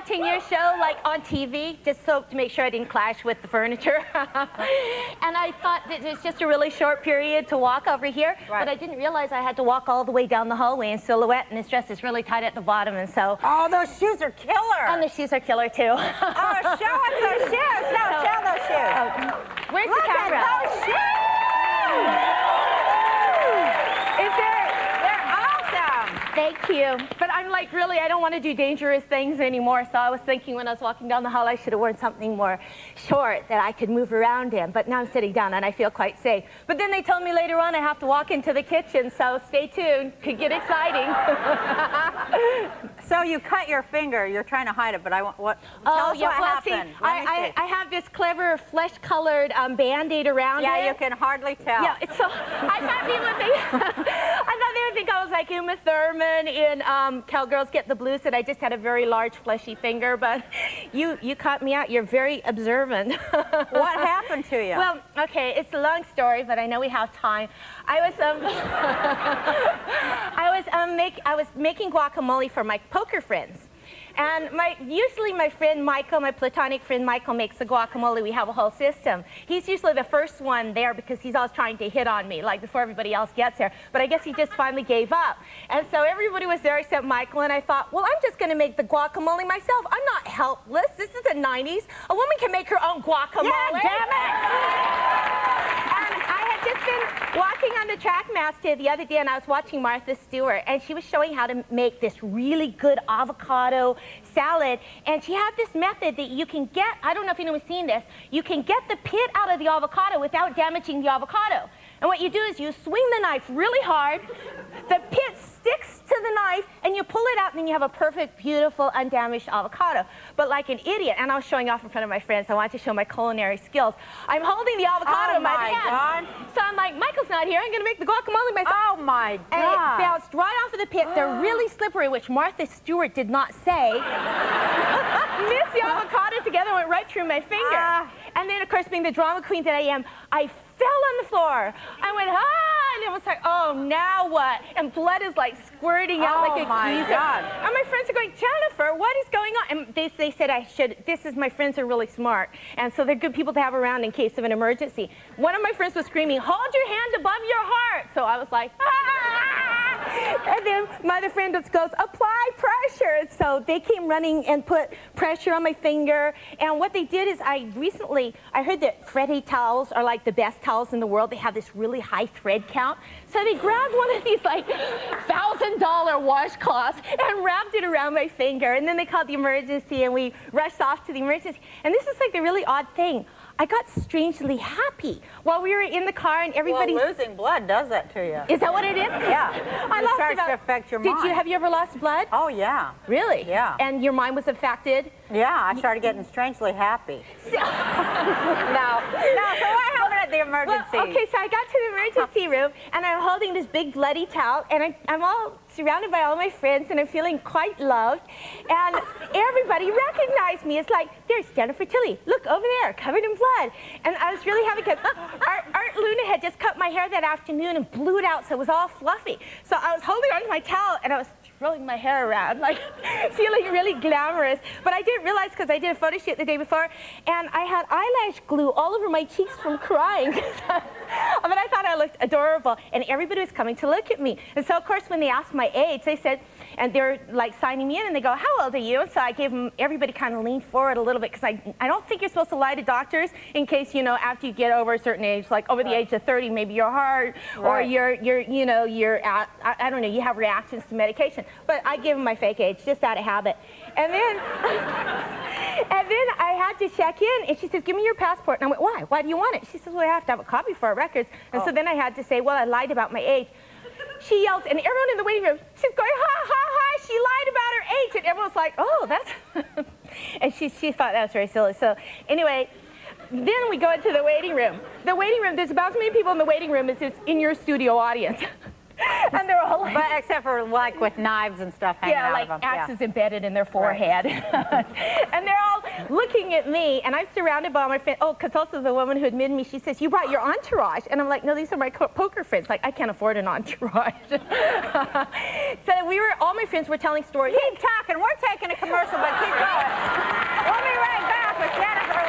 watching your show like on TV, just so to make sure I didn't clash with the furniture. And I thought that it's just a really short period to walk over here, but I didn't realize I had to walk all the way down the hallway in silhouette, and this dress is really tight at the bottom, and so... Oh, those shoes are killer. And the shoes are killer, too. Oh, show us those shoes. No, show those shoes. Where's Look the camera? at those shoes. Thank you. But I'm like, really, I don't want to do dangerous things anymore. So I was thinking when I was walking down the hall, I should have worn something more short that I could move around in. But now I'm sitting down and I feel quite safe. But then they told me later on I have to walk into the kitchen. So stay tuned. Could get exciting. So you cut your finger. You're trying to hide it, but I want what? Tell us what happened. See, I have this clever flesh-colored Band-Aid around it. Yeah, you can hardly tell. Yeah, so I thought people would think, I thought they would think I was like Uma Thurman in Cowgirls Get the Blues, that I just had a very large fleshy finger, but you caught me out. You're very observant. What happened to you? Well, okay, it's a long story, but I know we have time. I was making guacamole for my poker friends. And usually my friend Michael, my platonic friend Michael, makes the guacamole. We have a whole system. He's usually the first one there because he's always trying to hit on me, like before everybody else gets there. But I guess he just finally gave up. And so everybody was there except Michael, and I thought, well, I'm just going to make the guacamole myself. I'm not helpless. This is the 90s. A woman can make her own guacamole. Yeah, damn it! And I had just been walking on the Trackmaster the other day, and I was watching Martha Stewart, and she was showing how to make this really good avocado salad, and she had this method that you can get, I don't know if anyone's seen this, you can get the pit out of the avocado without damaging the avocado. And what you do is you swing the knife really hard, the pit sticks to the knife, and you pull it out, and then you have a perfect, beautiful, undamaged avocado. But like an idiot, and I was showing off in front of my friends, I wanted to show my culinary skills. I'm holding the avocado in my hand. So I'm like, Michael's not here, I'm going to make the guacamole myself. Oh my God. And it bounced right off of the pit. They're really slippery, which Martha Stewart did not say. Missed the avocado together, went right through my finger. And then, of course, being the drama queen that I am, I fell on the floor. I went, and it was like, oh, now what? And blood is like squirting out like a Oh my geyser. God. And my friends are going, Jennifer, what is going on? And they said I should, my friends are really smart. And so they're good people to have around in case of an emergency. One of my friends was screaming, hold your hand above your heart. So I was like, And then my other friend just goes, apply pressure. And so they came running and put pressure on my finger. And what they did is I heard that Freddie towels are like the best towels in the world. They have this really high thread count. So they grabbed one of these like $1,000 washcloths and wrapped it around my finger. And then they called the emergency, and we rushed off to the emergency. And this is like the really odd thing. I got strangely happy while we were in the car, and everybody... Well, losing blood does that to you. Is that what it is? Yeah. It starts to affect your mind. Have you ever lost blood? Oh, yeah. Really? Yeah. And your mind was affected? Yeah, I started getting strangely happy. No, so what happened at the emergency? Well, okay, so I got to the emergency room, and I'm holding this big bloody towel, and I'm all surrounded by all my friends, and I'm feeling quite loved, and everybody recognized me. It's like, there's Jennifer Tilly. Look, over there, covered in blood. And I was really happy because Art Luna had just cut my hair that afternoon and blew it out, so it was all fluffy. So I was holding onto my towel, and I was throwing my hair around, like feeling really glamorous. But I didn't realize, because I did a photo shoot the day before, and I had eyelash glue all over my cheeks from crying. But I thought I looked adorable, and everybody was coming to look at me. And so, of course, when they asked my age, they said, and they're like signing me in, and they go, how old are you? And so I gave them, everybody kind of leaned forward a little bit, because I don't think you're supposed to lie to doctors in case, you know, after you get over a certain age, like over the age of 30, maybe your heart, or you're I don't know, you have reactions to medication. But I gave them my fake age, just out of habit. And then, I had to check in, and she says, give me your passport. And I went, why? Why do you want it? She says, well, I have to have a copy for our records. And so then I had to say, well, I lied about my age. She yells, and everyone in the waiting room, she's going, ha, ha, ha, she lied about her age. And everyone's like, oh, that's... And she thought that was very silly. So anyway, then we go into the waiting room. The waiting room, there's about as many people in the waiting room as is in your studio audience. And they're all like... But except for, like, with knives and stuff hanging out of them. Yeah, like axes embedded in their forehead. And they're all looking at me, and I'm surrounded by all my friends. Oh, because also the woman who admitted me, she says, you brought your entourage. And I'm like, no, these are my poker friends. Like, I can't afford an entourage. So all my friends were telling stories. Keep talking. We're taking a commercial, but keep We'll be right back with Jennifer.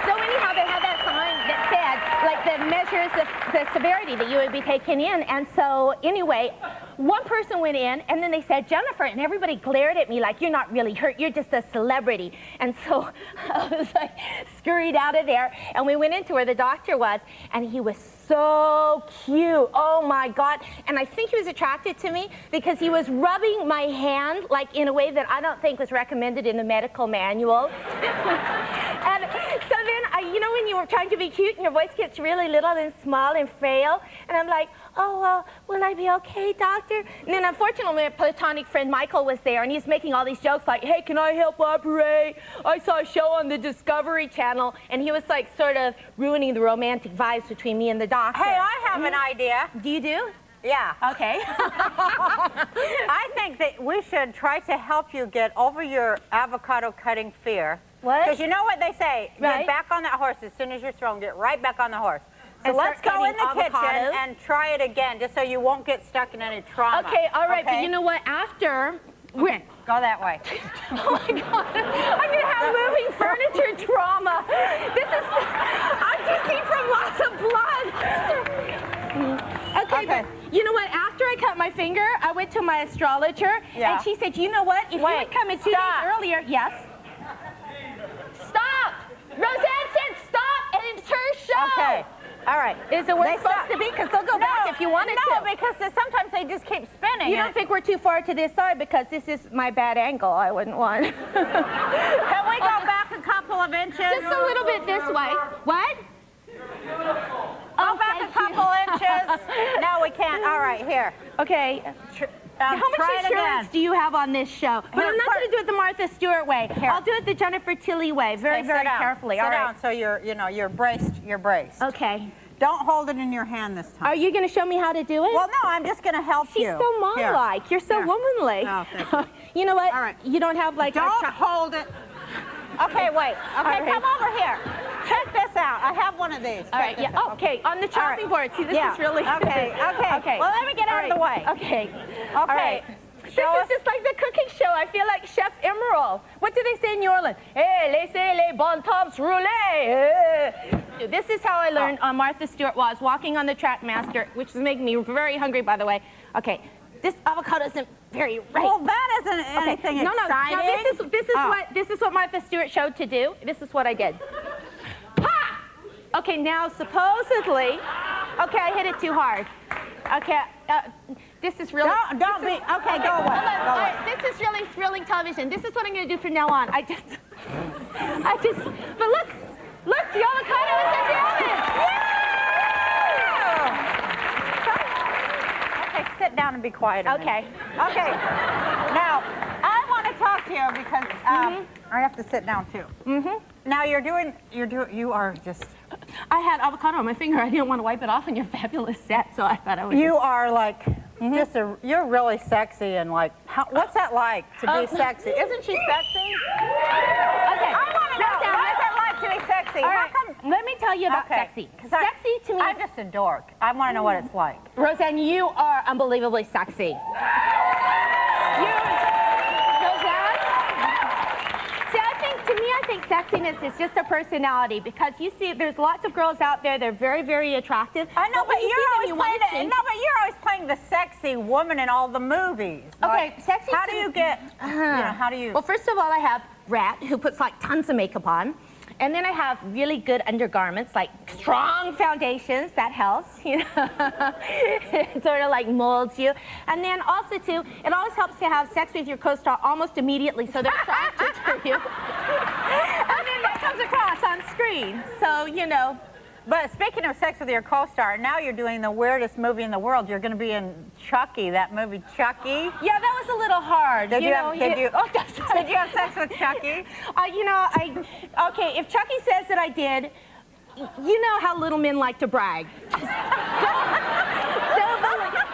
So anyhow, they had that sign that said, like, that measures the severity that you would be taken in. And so anyway, one person went in, and then they said, Jennifer, and everybody glared at me like, you're not really hurt, you're just a celebrity. And so I was like, scurried out of there, and we went into where the doctor was, and he was so cute. Oh my God. And I think he was attracted to me because he was rubbing my hand like in a way that I don't think was recommended in the medical manual. And so then, you know when you were trying to be cute and your voice gets really little and small and frail, and I'm like, oh, well, will I be okay, doctor? And then unfortunately, my platonic friend Michael was there, and he's making all these jokes like, hey, can I help operate? I saw a show on the Discovery Channel, and he was like sort of ruining the romantic vibes between me and the doctor. Hey, I have an idea. Do you do? Yeah. Okay. I think that we should try to help you get over your avocado cutting fear. What? Because you know what they say, Right. get back on that horse as soon as you're thrown, get right back on the horse. So And let's start go in the cutting kitchen avocados. and try it again, just so you won't get stuck in any trauma. Okay, all right, Okay? but you know what? After, Okay, go that way. oh my God, I'm gonna have moving furniture trauma. This is, I'm dizzy from lots of blood. Okay, Okay. but you know what? After I cut my finger, I went to my astrologer, Yeah. and she said, you know what? If you Wait, had come in 2 stop. days earlier, yes. Stop! Roseanne said stop, and it's her show. Okay, all right. Is it where it's They supposed to be? Because they'll go back if you wanted to. No, because sometimes they just keep spinning. You don't think we're too far to this side because this is my bad angle. I wouldn't want. Can we go back a couple of inches? Just a little bit this way. What? Go back a couple inches. No, we can't. All right, here. Okay. How much try it insurance again. do you have on this show? But I'm not going to do it the Martha Stewart way. Here. I'll do it the Jennifer Tilly way, very, Okay, very sit down. carefully. Sit All down right. so you're braced. You're braced. Okay. Don't hold it in your hand this time. Are you going to show me how to do it? Well, no, I'm just going to help She's you. so mom-like. You're so Here. womanly. Oh, thank you. You know what? All right. You don't have like. Don't hold it. Okay, wait. Okay, right. come over here. Check this out. I have one of these. All right. Check Yeah. this out. Okay. On the chopping board. See, this Yeah. is really. Okay. Okay. Okay. Well, let me get All out of the way. Okay. Okay. All right. Show us. This is like the cooking show. I feel like Chef Emerald. What do they say in New Orleans? Hey, laissez les bon temps rouler. This is how I learned on Martha Stewart while I was walking on the Trackmaster, which is making me very hungry, by the way. Okay, this avocado isn't very ripe. Well, that isn't anything exciting. No, this is what Martha Stewart showed to do. This is what I did. Ha! Okay, now supposedly, okay, I hit it too hard. Okay, this is really. Don't be. Okay, go away. Go away. This is really thrilling television. This is what I'm going to do from now on. But look, the avocado isn't damaged. Okay, sit down and be quiet. Okay. Okay. Now, I want to talk to you because I have to sit down too. Now you are just. I had avocado on my finger. I didn't want to wipe it off on your fabulous set, so I thought I would. You are like you're really sexy and like. What's that like to be sexy? Isn't she sexy? Okay. I want to know. What's it like to be sexy? All right. Let me tell you about sexy. Sexy to me. I'm just a dork. I want to know what it's like. Roseanne, you are unbelievably sexy. Roseanne? See, I think sexiness is just a personality because you see, there's lots of girls out there. They're very, very attractive. I know, but you're always playing. No, but you're always playing the sexy woman in all the movies. Okay, Like, sexy. How do you get? How do you? Well, first of all, I have Rat, who puts like tons of makeup on. And then I have really good undergarments, like strong foundations, that helps, you know. It sort of like molds you. And then also too, it always helps to have sex with your co-star almost immediately so they're attracted to you. And then that comes across on screen. So, you know. But speaking of sex with your co-star, now you're doing the weirdest movie in the world. You're going to be in Chucky, that movie Chucky. Yeah, that was a little hard. Did you have sex with Chucky? Okay, if Chucky says that I did, you know how little men like to brag.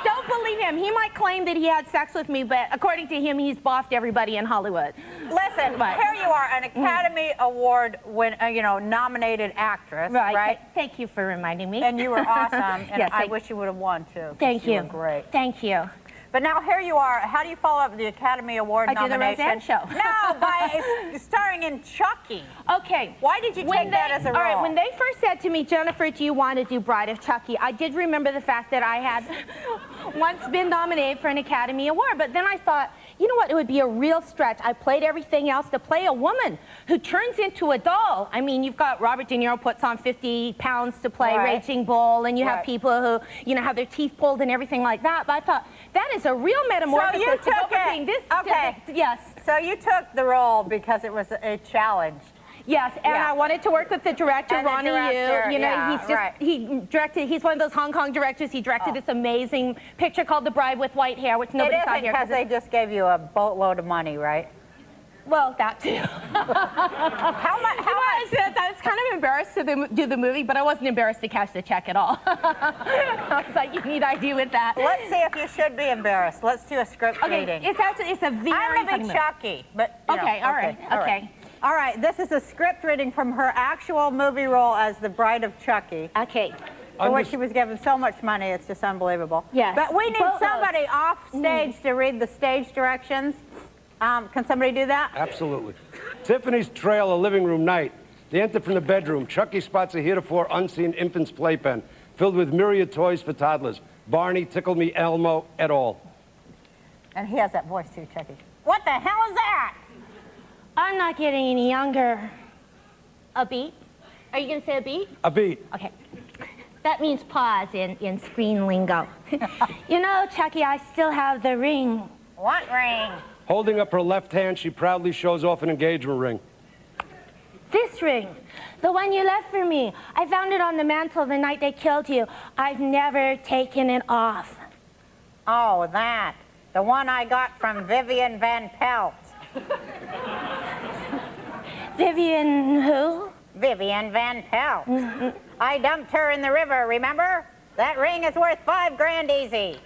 Don't believe him. He might claim that he had sex with me, but according to him, he's boffed everybody in Hollywood. Listen, here you are, an Academy Award nominated actress, right? Thank you for reminding me. And you were awesome, and Yes, I wish you would have won, too. Thank you. You were great. Thank you. But now here you are. How do you follow up the Academy Award nomination? I did the Roseanne show. No, by starring in Chucky. Okay. Why did you take that as a role? All right, when they first said to me, Jennifer, do you want to do Bride of Chucky? I did remember the fact that I had once been nominated for an Academy Award, but then I thought, you know what, it would be a real stretch. I played everything else to play a woman who turns into a doll. I mean, you've got Robert De Niro puts on 50 pounds to play Raging Bull, and you have people who, have their teeth pulled and everything like that. But I thought, that is a real metamorphosis. So you took it. Yes. So you took the role because it was a challenge. Yes, and I wanted to work with the director, Ronnie Yu. He's one of those Hong Kong directors. He directed this amazing picture called The Bride with White Hair, which nobody saw here. Because they just gave you a boatload of money, right? Well, that too. How much? I was kind of embarrassed to do the movie, but I wasn't embarrassed to cash the check at all. I was like, you need ID with that. Let's see if you should be embarrassed. Let's do a script reading. It's a very I'm going to be Chucky, but all right. All right, this is a script reading from her actual movie role as the Bride of Chucky. Okay. For which she was given so much money, it's just unbelievable. Yes. But we need somebody off stage to read the stage directions. Can somebody do that? Absolutely. Tiffany's trail a living room night. They enter from the bedroom. Chucky spots a heretofore unseen infant's playpen filled with myriad toys for toddlers. Barney, Tickle Me Elmo, et al. And he has that voice too, Chucky. What the hell is that? I'm not getting any younger. A beat? Are you going to say a beat? A beat. Okay. That means pause in screen lingo. You know, Chucky, I still have the ring. What ring? Holding up her left hand, she proudly shows off an engagement ring. This ring, the one you left for me. I found it on the mantle the night they killed you. I've never taken it off. Oh, that. The one I got from Vivian Van Pelt. Vivian who? Vivian Van Pelt. I dumped her in the river, remember? That ring is worth $5 easy.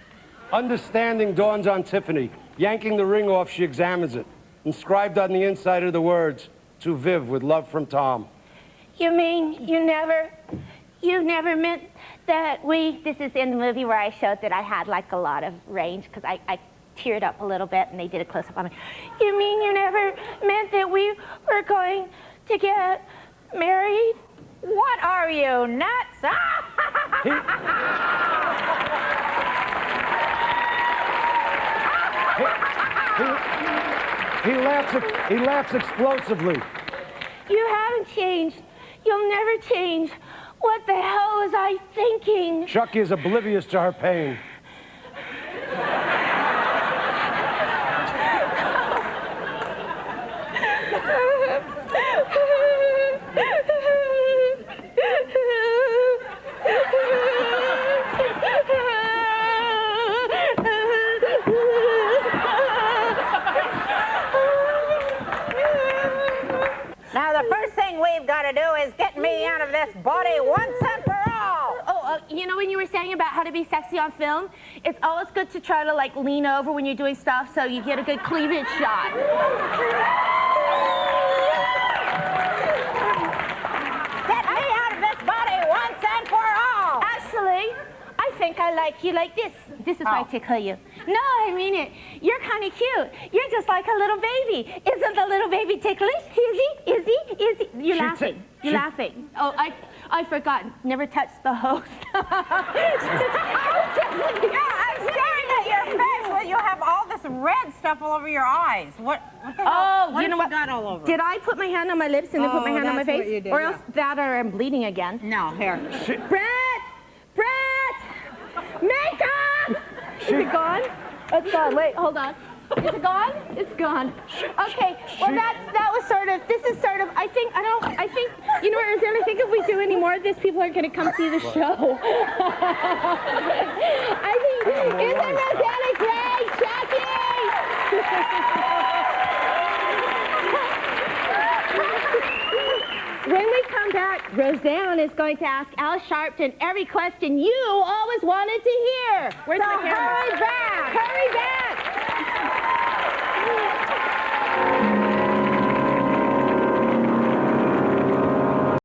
Understanding dawns on Tiffany. Yanking the ring off, she examines it. Inscribed on the inside are the words, to Viv with love from Tom. You mean you never meant that this is in the movie where I showed that I had like a lot of range because I teared up a little bit and they did a close-up on me. You mean you never meant that we were going to get married? What are you, nuts? He laughs explosively. You haven't changed. You'll never change. What the hell was I thinking? Chucky is oblivious to her pain. Now, the first thing we've got to do is get me out of this body once and for all. Oh, you know when you were saying about how to be sexy on film? It's always good to try to like lean over when you're doing stuff so you get a good cleavage shot. Get me out of this body once and for all. Actually, I think I like you like this. This is why I tickle you. No, I mean it. You're kind of cute. You're just like a little baby. Isn't the little baby ticklish? Is he? Is he? Is he? You're laughing. You're laughing. Oh, I forgot. Never touched the host. Yeah, I'm staring at your face. Well, you have all this red stuff all over your eyes. What the hell? Oh, what you know have what? Got all over? Did I put my hand on my lips and then put my hand on my face? What you did, or else that or I'm bleeding again. No, here. Brett! Makeup! Is it gone? It's gone. Wait, hold on. Is it gone? It's gone. Okay. Well, that was sort of. This is sort of. I think. You know, Roseanne, I think if we do any more of this, people aren't going to come see the show. I think. Isn't Roseanne great, Chucky? When we come back, Roseanne is going to ask Al Sharpton every question you always wanted to hear. Where's my camera? Hurry back! Hurry back!